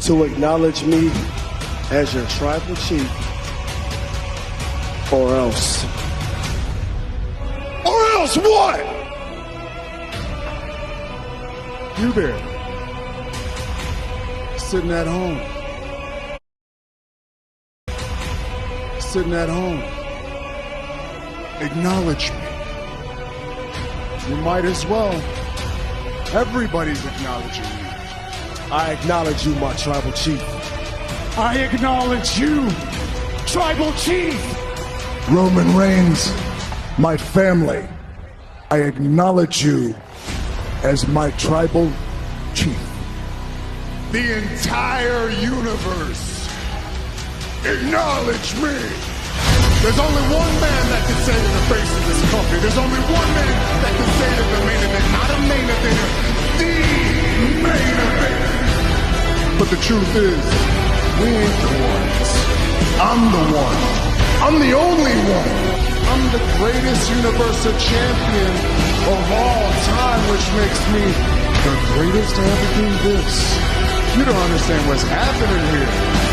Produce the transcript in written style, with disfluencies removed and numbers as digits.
to acknowledge me as your tribal chief, or else. Or else what? You there, sitting at home. Sitting at home. Acknowledge me. You might as well. Everybody's acknowledging you. I acknowledge you, my tribal chief. I acknowledge you, tribal chief. Roman Reigns, my family, I acknowledge you as my tribal chief. The entire universe, acknowledge me. There's only one man that can say the face of this company. There's only one man that can say that the main event, not a main event, the main event. But the truth is, we ain't the ones. I'm the one. I'm the only one. I'm the greatest Universal Champion of all time, which makes me the greatest to ever do this. You don't understand what's happening here.